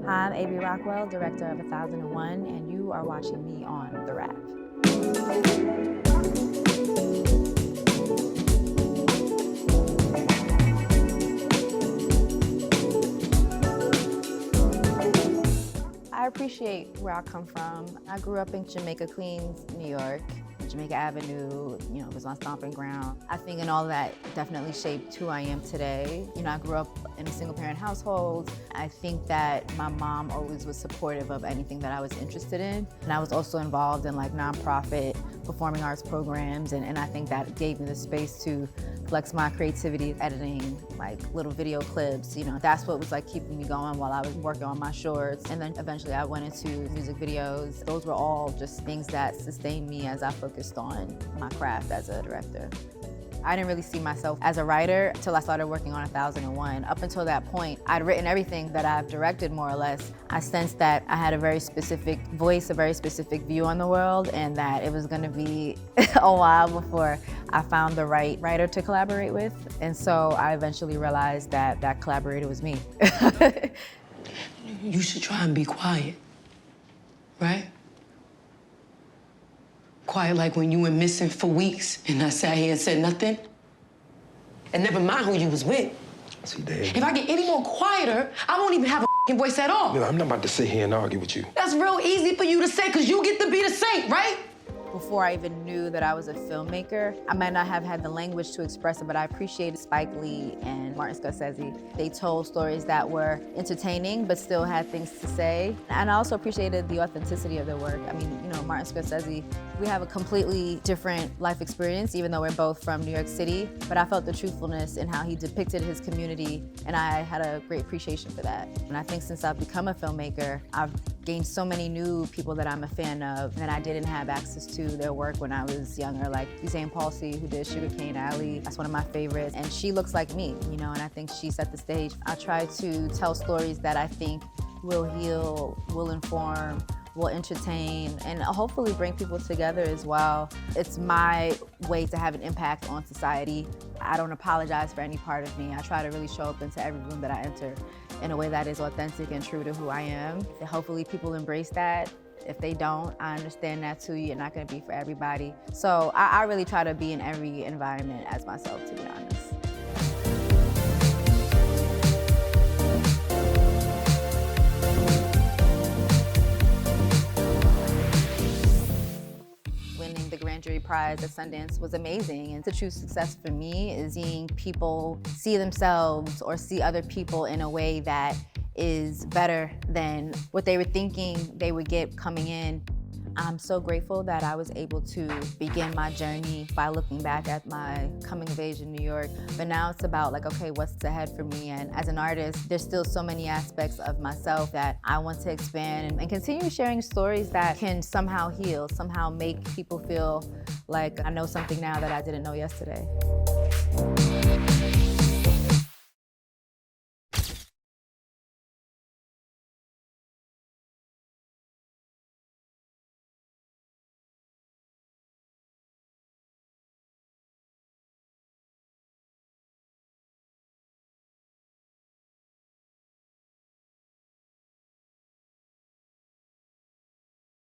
Hi, I'm A.B. Rockwell, director of 1001, and you are watching me on The Wrap. I appreciate where I come from. I grew up in Jamaica, Queens, New York. Jamaica Avenue, was my stomping ground. I think and all of that definitely shaped who I am today. I grew up in a single parent household. I think that my mom always was supportive of anything that I was interested in. And I was also involved in nonprofit performing arts programs. And I think that gave me the space to flex my creativity, editing little video clips. That's what was keeping me going while I was working on my shorts. And then eventually I went into music videos. Those were all just things that sustained me as I focused on my craft as a director. I didn't really see myself as a writer until I started working on 1001. Up until that point, I'd written everything that I've directed, more or less. I sensed that I had a very specific voice, a very specific view on the world, and that it was gonna be a while before I found the right writer to collaborate with. And so I eventually realized that that collaborator was me. You should try and be quiet, right? Quiet like when you went missing for weeks and I sat here and said nothing. And never mind who you was with. See, Dad. If I get any more quieter, I won't even have a voice at all. I'm not about to sit here and argue with you. That's real easy for you to say because you get to be the saint, right? Before I even knew that I was a filmmaker, I might not have had the language to express it, but I appreciated Spike Lee and Martin Scorsese. They told stories that were entertaining, but still had things to say. And I also appreciated the authenticity of their work. Martin Scorsese, we have a completely different life experience, even though we're both from New York City, but I felt the truthfulness in how he depicted his community, and I had a great appreciation for that. And I think since I've become a filmmaker, I've gained so many new people that I'm a fan of that I didn't have access to their work when I was younger, like Suzanne Palsy, who did Sugarcane Alley. That's one of my favorites, and she looks like me, and I think she set the stage. I try to tell stories that I think will heal, will inform, will entertain, and hopefully bring people together as well. It's my way to have an impact on society. I don't apologize for any part of me. I try to really show up into every room that I enter in a way that is authentic and true to who I am. And hopefully people embrace that. If they don't, I understand that too. You're not gonna be for everybody. So I really try to be in every environment as myself, to be honest. Winning the Grand Jury Prize at Sundance was amazing. And the true success for me is seeing people see themselves or see other people in a way that is better than what they were thinking they would get coming in. I'm so grateful that I was able to begin my journey by looking back at my coming of age in New York. But now it's about okay, what's ahead for me? And as an artist, there's still so many aspects of myself that I want to expand and continue sharing stories that can somehow heal, somehow make people feel like I know something now that I didn't know yesterday.